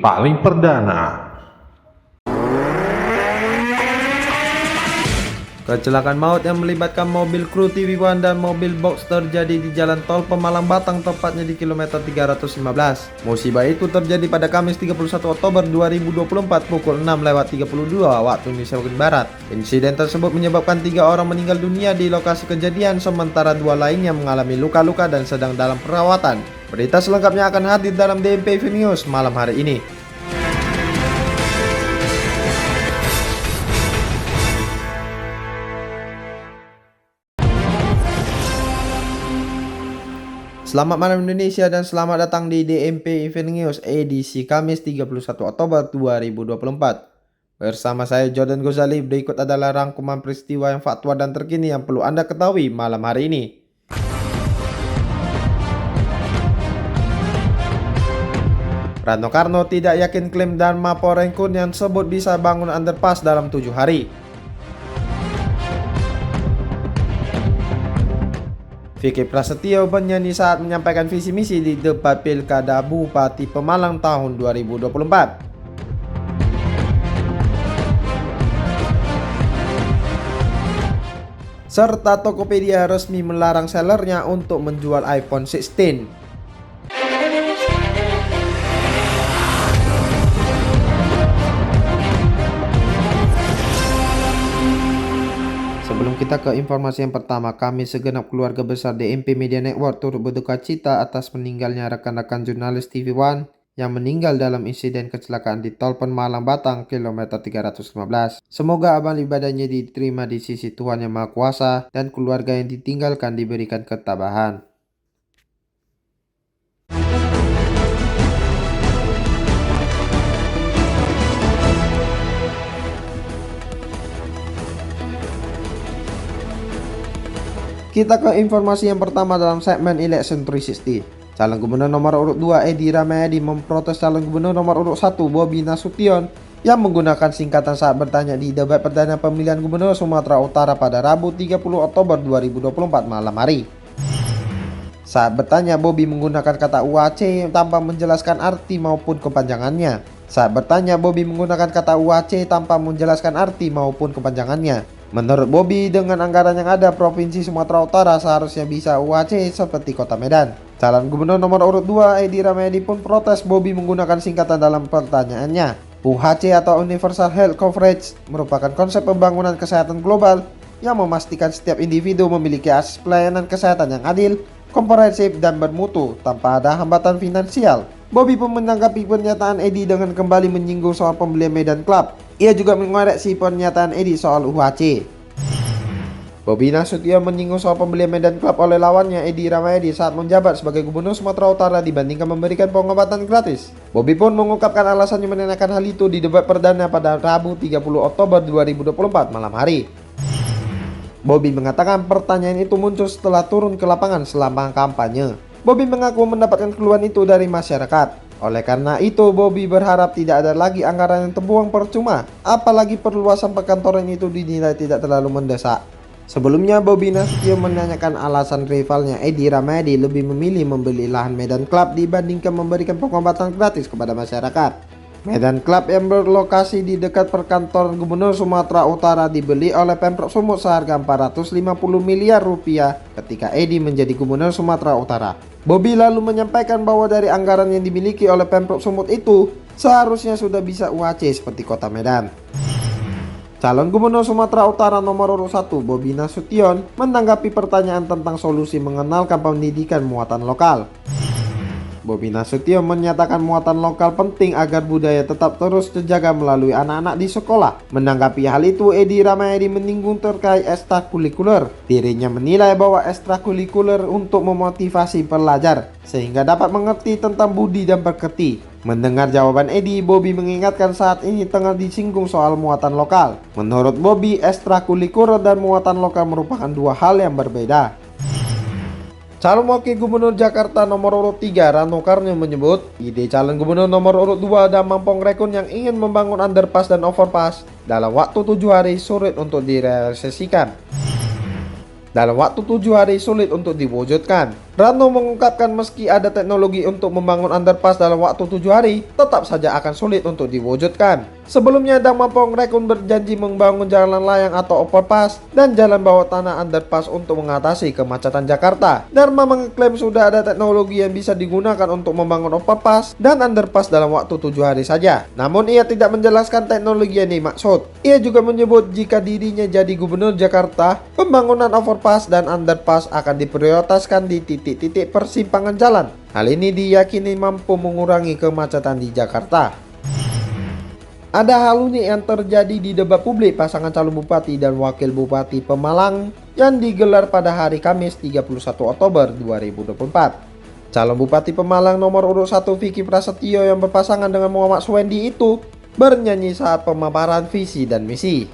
Paling perdana. Kecelakaan maut yang melibatkan mobil kru TV One dan mobil box terjadi di jalan tol Pemalang Batang, tepatnya di kilometer 315. Musibah itu terjadi pada Kamis 31 Oktober 2024 pukul 6:32 waktu Indonesia bagian Barat. Insiden tersebut menyebabkan 3 orang meninggal dunia di lokasi kejadian, sementara 2 lainnya mengalami luka-luka dan sedang dalam perawatan. Berita selengkapnya akan hadir dalam DMP News malam hari ini. Selamat malam Indonesia dan selamat datang di DMP Event News edisi Kamis 31 Oktober 2024. Bersama saya Jordan Gozali, berikut adalah rangkuman peristiwa yang faktual dan terkini yang perlu Anda ketahui malam hari ini. Rano Karno tidak yakin klaim Dharma Porengkun yang sebut bisa bangun underpass dalam 7 hari. Vicky Prasetyo bernyanyi saat menyampaikan visi misi di debat Pilkada Bupati Pemalang tahun 2024. Serta Tokopedia resmi melarang sellernya untuk menjual iPhone 16. Sebelum kita ke informasi yang pertama, kami segenap keluarga besar DMP Media Network turut berduka cita atas meninggalnya rekan-rekan jurnalis TV One yang meninggal dalam insiden kecelakaan di tol Pemalang Batang kilometer 315. Semoga amal ibadahnya diterima di sisi Tuhan Yang Maha Kuasa dan keluarga yang ditinggalkan diberikan ketabahan. Kita ke informasi yang pertama dalam segmen Election 360. Calon Gubernur nomor urut 2 Edi Rahmayadi memprotes calon Gubernur nomor urut 1 Bobi Nasution yang menggunakan singkatan saat bertanya di debat perdana pemilihan Gubernur Sumatera Utara pada Rabu 30 Oktober 2024 malam hari. Saat bertanya, Bobi menggunakan kata UAC tanpa menjelaskan arti maupun kepanjangannya. Menurut Bobi, dengan anggaran yang ada, Provinsi Sumatera Utara seharusnya bisa UAC seperti Kota Medan. Calon Gubernur nomor urut 2 Edi Rahmayadi pun protes Bobi menggunakan singkatan dalam pertanyaannya. UHC atau Universal Health Coverage merupakan konsep pembangunan kesehatan global yang memastikan setiap individu memiliki akses pelayanan kesehatan yang adil, komprehensif, dan bermutu tanpa ada hambatan finansial. Bobi pun menanggapi pernyataan Edi dengan kembali menyinggung soal pembelian Medan Club. Ia juga mengoreksi pernyataan Edi soal UHC. Bobi Nasution menyinggung soal pembelian Medan Club oleh lawannya Edi Rahmayadi saat menjabat sebagai Gubernur Sumatera Utara dibandingkan memberikan pengobatan gratis. Bobi pun mengungkapkan alasannya menanyakan hal itu di debat perdana pada Rabu 30 Oktober 2024 malam hari. Bobi mengatakan pertanyaan itu muncul setelah turun ke lapangan selama kampanye. Bobi mengaku mendapatkan keluhan itu dari masyarakat. Oleh karena itu, Bobi berharap tidak ada lagi anggaran yang terbuang percuma, apalagi perluasan perkantoran itu dinilai tidak terlalu mendesak. Sebelumnya, Bobi Nasution menanyakan alasan rivalnya Edi Rahmayadi lebih memilih membeli lahan Medan Club dibandingkan memberikan pengobatan gratis kepada masyarakat. Medan Club yang berlokasi di dekat perkantoran Gubernur Sumatera Utara dibeli oleh Pemprov Sumut seharga 450 miliar rupiah ketika Edi menjadi Gubernur Sumatera Utara. Bobi lalu menyampaikan bahwa dari anggaran yang dimiliki oleh Pemprov Sumut itu seharusnya sudah bisa UAC seperti Kota Medan. Calon Gubernur Sumatera Utara nomor urut 1 Bobi Nasution menanggapi pertanyaan tentang solusi mengenalkan pendidikan muatan lokal. Bobi Nasution menyatakan muatan lokal penting agar budaya tetap terus terjaga melalui anak-anak di sekolah. Menanggapi hal itu, Edi Rahmayadi menyinggung terkait ekstrakurikuler. Dirinya menilai bahwa ekstrakurikuler untuk memotivasi pelajar sehingga dapat mengerti tentang budi dan pekerti. Mendengar jawaban Edi, Bobi mengingatkan saat ini tengah disinggung soal muatan lokal. Menurut Bobi, ekstrakurikuler dan muatan lokal merupakan dua hal yang berbeda. Calon Wakil Gubernur Jakarta nomor urut 3 Rano Karno menyebut ide calon Gubernur nomor urut 2 Damang Pongrekun yang ingin membangun underpass dan overpass dalam waktu 7 hari sulit untuk direalisasikan. Diwujudkan. Rano mengungkapkan meski ada teknologi untuk membangun underpass dalam waktu 7 hari, tetap saja akan sulit untuk diwujudkan. Sebelumnya Dang Mampong Rekun berjanji membangun jalan layang atau overpass dan jalan bawah tanah underpass untuk mengatasi kemacetan Jakarta. Dharma mengklaim sudah ada teknologi yang bisa digunakan untuk membangun overpass dan underpass dalam waktu 7 hari saja. Namun ia tidak menjelaskan teknologi yang dimaksud. Ia juga menyebut jika dirinya jadi gubernur Jakarta, pembangunan overpass dan underpass akan diprioritaskan di titik-titik persimpangan jalan. Hal ini diyakini mampu mengurangi kemacetan di Jakarta. Ada hal unik yang terjadi di debat publik pasangan calon bupati dan wakil bupati Pemalang yang digelar pada hari Kamis 31 Oktober 2024. Calon bupati Pemalang nomor urut 1 Vicky Prasetyo yang berpasangan dengan Muhammad Suwendi itu bernyanyi saat pemaparan visi dan misi.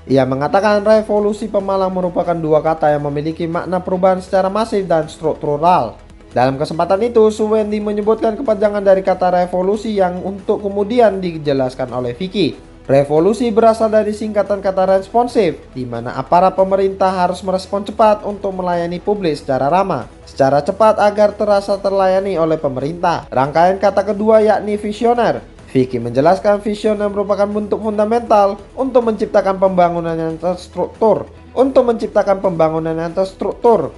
Ia mengatakan revolusi Pemalang merupakan dua kata yang memiliki makna perubahan secara masif dan struktural. Dalam kesempatan itu, Suwendi menyebutkan kepanjangan dari kata revolusi yang untuk kemudian dijelaskan oleh Vicky. Revolusi berasal dari singkatan kata responsif, di mana aparat pemerintah harus merespon cepat untuk melayani publik secara ramah, secara cepat agar terasa terlayani oleh pemerintah. Rangkaian kata kedua yakni visioner. Vicky menjelaskan visioner merupakan bentuk fundamental untuk menciptakan pembangunan yang terstruktur,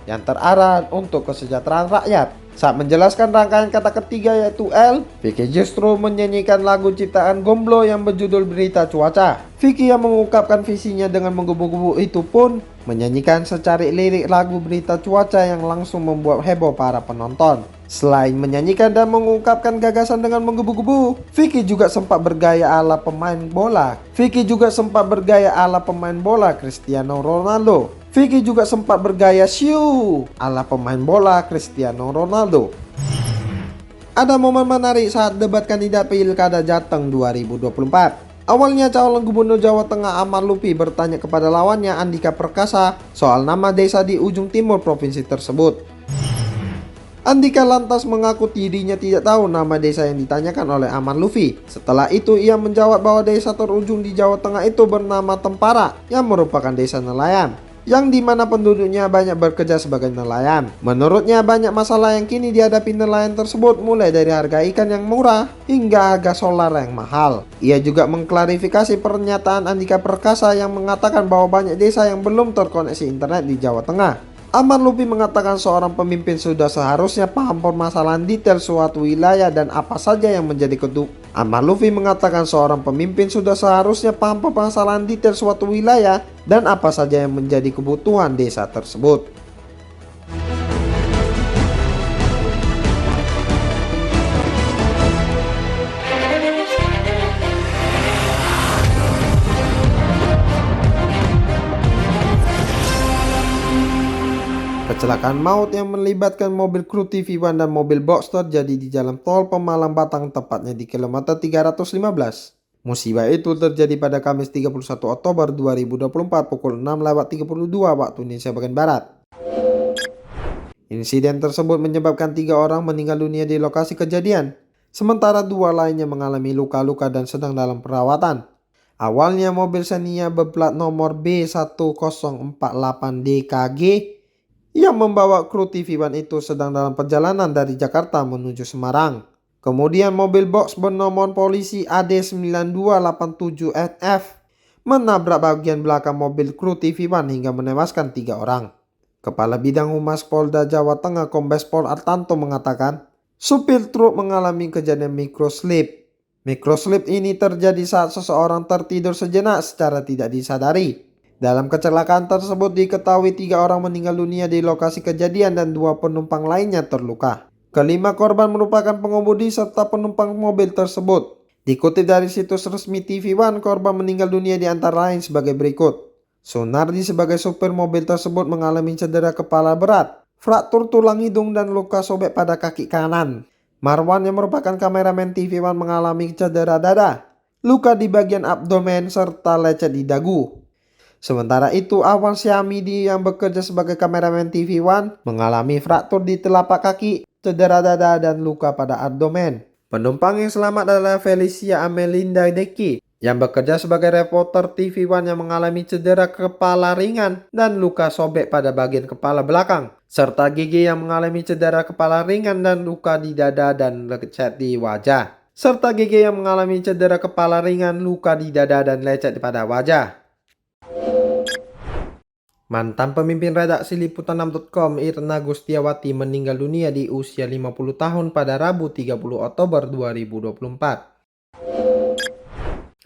yang terarah untuk kesejahteraan rakyat. Saat menjelaskan rangkaian kata ketiga yaitu L, Vicky justru menyanyikan lagu ciptaan Gomblo yang berjudul Berita Cuaca. Vicky yang mengungkapkan visinya dengan menggebu-gebu itu pun menyanyikan secari lirik lagu Berita Cuaca yang langsung membuat heboh para penonton. Selain menyanyikan dan mengungkapkan gagasan dengan menggebu-gebu, Vicky juga sempat bergaya ala pemain bola. Cristiano Ronaldo. Vicky juga sempat bergaya siu ala pemain bola Cristiano Ronaldo. Ada momen menarik saat debat kandidat Pilkada Jateng 2024. Awalnya calon gubernur Jawa Tengah Ahmad Lutfi bertanya kepada lawannya Andika Perkasa soal nama desa di ujung timur provinsi tersebut. Andika lantas mengaku dirinya tidak tahu nama desa yang ditanyakan oleh Ahmad Lutfi. Setelah itu ia menjawab bahwa desa terujung di Jawa Tengah itu bernama Tempara yang merupakan desa nelayan, yang dimana penduduknya banyak bekerja sebagai nelayan. Menurutnya banyak masalah yang kini dihadapi nelayan tersebut, mulai dari harga ikan yang murah hingga harga solar yang mahal. Ia juga mengklarifikasi pernyataan Andika Perkasa yang mengatakan bahwa banyak desa yang belum terkoneksi internet di Jawa Tengah. Ahmad Lutfi mengatakan seorang pemimpin sudah seharusnya paham permasalahan detail suatu wilayah dan apa saja yang menjadi kebutuhan desa tersebut. Kecelakaan maut yang melibatkan mobil kru TV One dan mobil box terjadi di jalan tol Pemalang Batang, tepatnya di kilometer 315. Musibah itu terjadi pada Kamis 31 Oktober 2024 pukul 6:32 waktu Indonesia bagian Barat. Insiden tersebut menyebabkan 3 orang meninggal dunia di lokasi kejadian, sementara 2 lainnya mengalami luka-luka dan sedang dalam perawatan. Awalnya mobil Xenia berplat nomor B1048DKG yang membawa kru TV One itu sedang dalam perjalanan dari Jakarta menuju Semarang. Kemudian mobil box bernomor polisi AD9287NF menabrak bagian belakang mobil kru TV One hingga menewaskan 3 orang. Kepala Bidang Humas Polda Jawa Tengah Kombes Pol Artanto mengatakan, supir truk mengalami kejadian microslip. Microslip ini terjadi saat seseorang tertidur sejenak secara tidak disadari. Dalam kecelakaan tersebut diketahui 3 orang meninggal dunia di lokasi kejadian dan 2 penumpang lainnya terluka. Kelima korban merupakan pengemudi serta penumpang mobil tersebut. Dikutip dari situs resmi TV One, korban meninggal dunia di antara lain sebagai berikut. Sunardi sebagai supir mobil tersebut mengalami cedera kepala berat, fraktur tulang hidung dan luka sobek pada kaki kanan. Marwan yang merupakan kameramen TV One mengalami cedera dada, luka di bagian abdomen serta lecet di dagu. Sementara itu, Awan Syamidi yang bekerja sebagai kameramen TV One mengalami fraktur di telapak kaki, cedera dada dan luka pada abdomen. Penumpang yang selamat adalah Felicia Amelinda Deki yang bekerja sebagai reporter TV One yang mengalami cedera kepala ringan dan luka sobek pada bagian kepala belakang, serta Gigi yang mengalami cedera kepala ringan dan luka di dada dan lecet di wajah. Mantan pemimpin redaksi Liputan6.com Irna Gustiawati meninggal dunia di usia 50 tahun pada Rabu 30 Oktober 2024.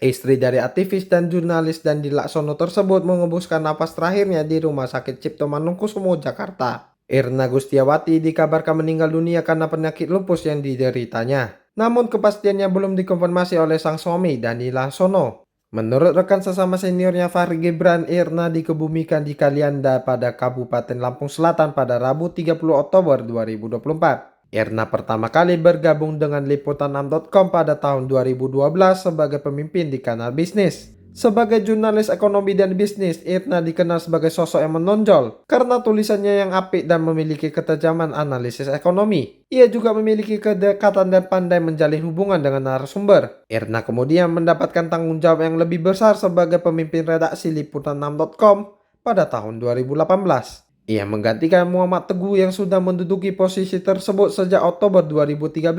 Istri dari aktivis dan jurnalis Dandi Laksono tersebut mengembuskan napas terakhirnya di Rumah Sakit Cipto Mangunkusumo, Jakarta. Irna Gustiawati dikabarkan meninggal dunia karena penyakit lupus yang dideritanya. Namun kepastiannya belum dikonfirmasi oleh sang suami Dandi Laksono. Menurut rekan sesama seniornya Fahri Gibran, Irna dikebumikan di Kalianda pada Kabupaten Lampung Selatan pada Rabu 30 Oktober 2024. Irna pertama kali bergabung dengan Liputan6.com pada tahun 2012 sebagai pemimpin di kanal bisnis. Sebagai jurnalis ekonomi dan bisnis, Irna dikenal sebagai sosok yang menonjol karena tulisannya yang apik dan memiliki ketajaman analisis ekonomi. Ia juga memiliki kedekatan dan pandai menjalin hubungan dengan narasumber. Irna kemudian mendapatkan tanggung jawab yang lebih besar sebagai pemimpin redaksi Liputan6.com pada tahun 2018. Ia menggantikan Muhammad Teguh yang sudah menduduki posisi tersebut sejak Oktober 2013.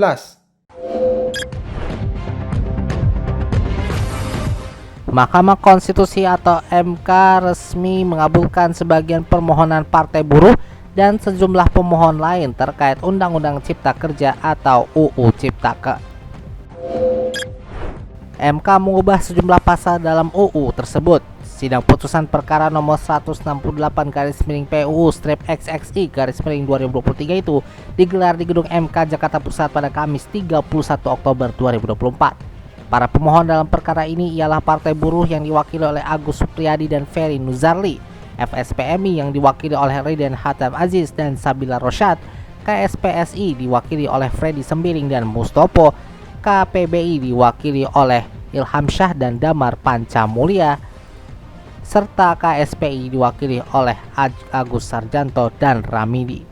Mahkamah Konstitusi atau MK resmi mengabulkan sebagian permohonan Partai Buruh dan sejumlah pemohon lain terkait Undang-Undang Cipta Kerja atau UU Ciptaker. MK mengubah sejumlah pasal dalam UU tersebut. Sidang putusan perkara nomor 168/PUU/XXI/2023 itu digelar di gedung MK Jakarta Pusat pada Kamis 31 Oktober 2024. Para pemohon dalam perkara ini ialah Partai Buruh yang diwakili oleh Agus Supriyadi dan Ferry Nuzarli, FSPMI yang diwakili oleh Riden Hatam Aziz dan Sabila Rosyad, KSPSI diwakili oleh Freddy Sembiring dan Mustopo, KPBI diwakili oleh Ilham Syah dan Damar Pancamulya, serta KSPI diwakili oleh Agus Sarjanto dan Ramidi.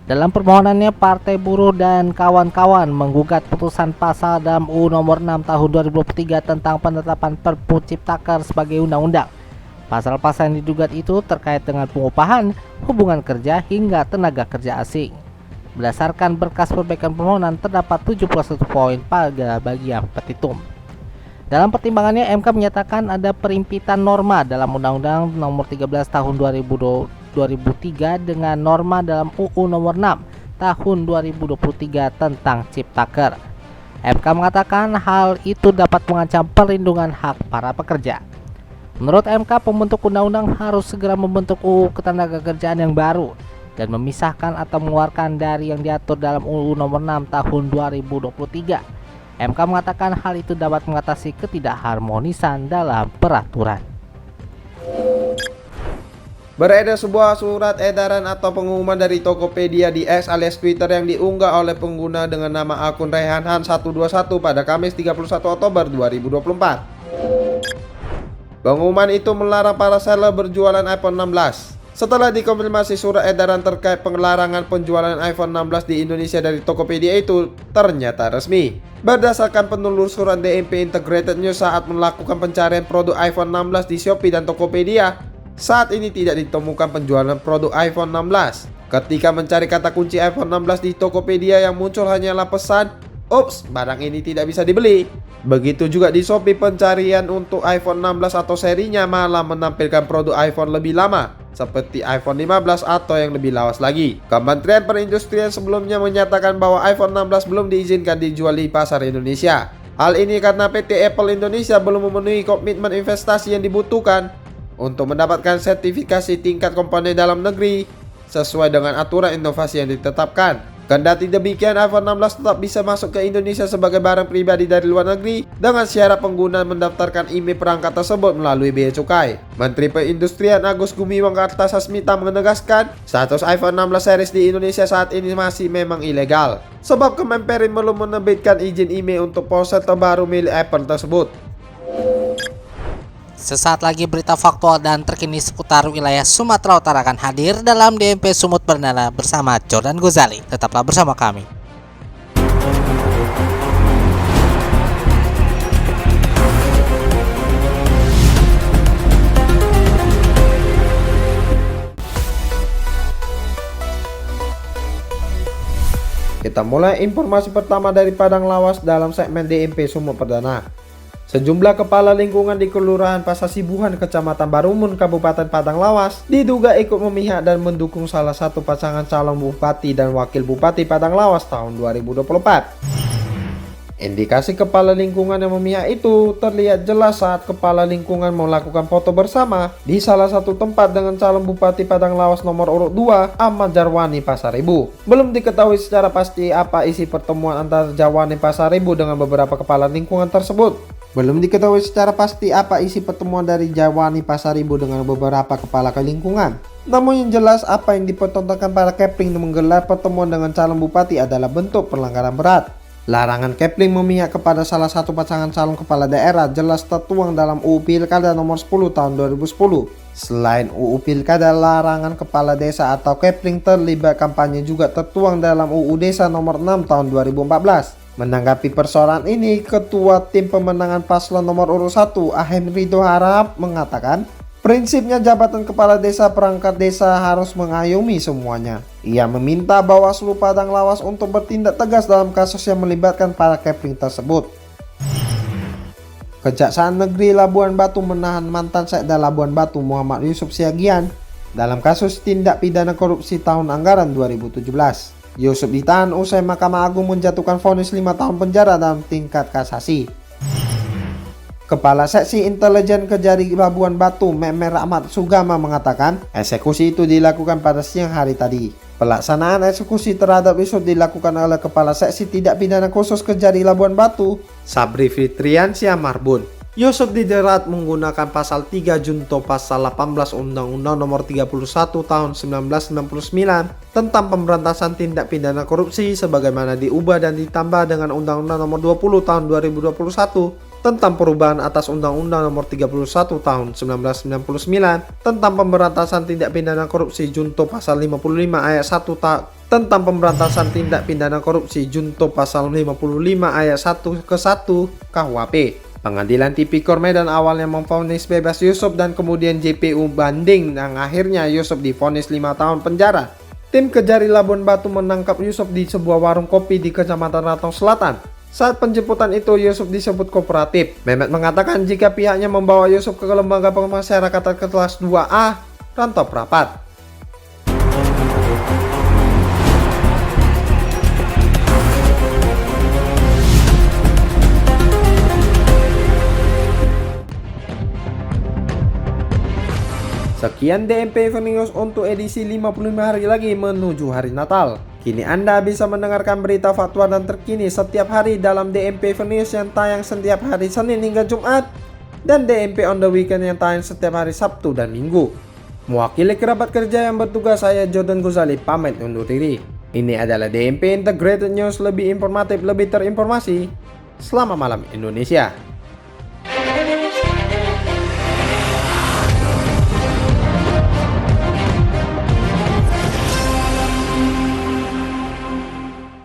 Dalam permohonannya, Partai Buruh dan kawan-kawan menggugat putusan pasal dalam UU nomor 6 tahun 2023 tentang penetapan Perpu Ciptaker sebagai undang-undang. Pasal-pasal yang digugat itu terkait dengan pengupahan, hubungan kerja hingga tenaga kerja asing. Berdasarkan berkas perbaikan permohonan terdapat 71 poin pada bagian petitum. Dalam pertimbangannya, MK menyatakan ada perimpitan norma dalam Undang-Undang Nomor 13 Tahun 2003 dengan norma dalam UU Nomor 6 Tahun 2023 tentang Ciptaker. MK mengatakan hal itu dapat mengancam perlindungan hak para pekerja. Menurut MK, pembentuk undang-undang harus segera membentuk UU Ketenagakerjaan yang baru dan memisahkan atau mengeluarkan dari yang diatur dalam UU Nomor 6 Tahun 2023. MK mengatakan hal itu dapat mengatasi ketidakharmonisan dalam peraturan. Beredar sebuah surat edaran atau pengumuman dari Tokopedia di X alias Twitter yang diunggah oleh pengguna dengan nama akun Rehanhan121 pada Kamis 31 Oktober 2024. Pengumuman itu melarang para seller berjualan iPhone 16. Setelah dikonfirmasi surat edaran terkait pelarangan penjualan iPhone 16 di Indonesia dari Tokopedia itu ternyata resmi. Berdasarkan penelusuran DMP Integrated News saat melakukan pencarian produk iPhone 16 di Shopee dan Tokopedia, saat ini tidak ditemukan penjualan produk iPhone 16. Ketika mencari kata kunci iPhone 16 di Tokopedia yang muncul hanyalah pesan, "Ups, barang ini tidak bisa dibeli." Begitu juga di Shopee, pencarian untuk iPhone 16 atau serinya malah menampilkan produk iPhone lebih lama, seperti iPhone 15 atau yang lebih lawas lagi. Kementerian Perindustrian sebelumnya menyatakan bahwa iPhone 16 belum diizinkan dijual di pasar Indonesia. Hal ini karena PT Apple Indonesia belum memenuhi komitmen investasi yang dibutuhkan untuk mendapatkan sertifikasi tingkat komponen dalam negeri sesuai dengan aturan inovasi yang ditetapkan. Kendati demikian, iPhone 16 tetap bisa masuk ke Indonesia sebagai barang pribadi dari luar negeri dengan syarat pengguna mendaftarkan IMEI perangkat tersebut melalui bea cukai. Menteri Perindustrian Agus Gumiwang Kartasasmita menegaskan status iPhone 16 series di Indonesia saat ini masih memang ilegal, sebab Kemenperin belum menerbitkan izin IMEI untuk ponsel terbaru milik Apple tersebut. Sesaat lagi berita faktual dan terkini seputar wilayah Sumatera Utara akan hadir dalam DMP Sumut Perdana bersama Jordan Gozali. Tetaplah bersama kami. Kita mulai informasi pertama dari Padang Lawas dalam segmen DMP Sumut Perdana. Sejumlah kepala lingkungan di Kelurahan Pasasibuhan, Kecamatan Barumun, Kabupaten Padang Lawas diduga ikut memihak dan mendukung salah satu pasangan calon bupati dan wakil bupati Padang Lawas tahun 2024. Indikasi kepala lingkungan yang memihak itu terlihat jelas saat kepala lingkungan melakukan foto bersama di salah satu tempat dengan calon bupati Padang Lawas nomor urut 2 Ahmad Jarwani Pasaribu. Belum diketahui secara pasti apa isi pertemuan antara Jarwani Pasaribu dengan beberapa kepala lingkungan tersebut. Belum diketahui secara pasti apa isi pertemuan dari Jarwani Pasaribu dengan beberapa kepala lingkungan. Namun yang jelas apa yang dipertontonkan para Kepling menggelar pertemuan dengan calon bupati adalah bentuk pelanggaran berat. Larangan Kepling memihak kepada salah satu pasangan calon kepala daerah jelas tertuang dalam UU Pilkada nomor 10 tahun 2010. Selain UU Pilkada, larangan kepala desa atau Kepling terlibat kampanye juga tertuang dalam UU Desa nomor 6 tahun 2014. Menanggapi persoalan ini, Ketua Tim Pemenangan Paslon nomor urut 1 Ahem Ridho Harahap mengatakan, prinsipnya jabatan kepala desa perangkat desa harus mengayomi semuanya. Ia meminta Bawaslu Padang Lawas untuk bertindak tegas dalam kasus yang melibatkan para Kepling tersebut. Kejaksaan Negeri Labuan Batu menahan mantan Sekda Labuan Batu Muhammad Yusuf Siagian dalam kasus tindak pidana korupsi tahun anggaran 2017. Yusuf ditahan usai Mahkamah Agung menjatuhkan vonis 5 tahun penjara dalam tingkat kasasi. Kepala Seksi Intelijen Kejari Labuan Batu, Memer Ahmad Sugama mengatakan, eksekusi itu dilakukan pada siang hari tadi. Pelaksanaan eksekusi terhadap Yusuf dilakukan oleh Kepala Seksi Tindak Pidana Khusus Kejari Labuan Batu, Sabri Fitriansyah Marbun. Yusuf dijerat menggunakan pasal 3 junto pasal 18 Undang-Undang Nomor 31 Tahun 1999 tentang pemberantasan tindak pidana korupsi sebagaimana diubah dan ditambah dengan Undang-Undang Nomor 20 Tahun 2021 tentang perubahan atas Undang-Undang Nomor 31 Tahun 1999 tentang pemberantasan tindak pidana korupsi junto pasal 55 ayat 1 tentang pemberantasan tindak pidana korupsi junto pasal 55 ayat 1 ke 1 KUHP. Pengadilan Tipikor Medan awalnya memvonis bebas Yusuf dan kemudian JPU banding dan akhirnya Yusuf divonis 5 tahun penjara. Tim Kejari Labuan Batu menangkap Yusuf di sebuah warung kopi di Kecamatan Ratong Selatan. Saat penjemputan itu Yusuf disebut kooperatif. Mehmet mengatakan jika pihaknya membawa Yusuf ke lembaga pemasyarakatan kelas 2A Rantau Prapat. Sekian DMP Evening News untuk edisi 55 hari lagi menuju hari Natal. Kini Anda bisa mendengarkan berita faktual dan terkini setiap hari dalam DMP Evening News yang tayang setiap hari Senin hingga Jumat dan DMP on the Weekend yang tayang setiap hari Sabtu dan Minggu. Mewakili kerabat kerja yang bertugas, saya Jordan Gozali pamit undur diri. Ini adalah DMP Integrated News, lebih informatif, lebih terinformasi. Selamat malam Indonesia.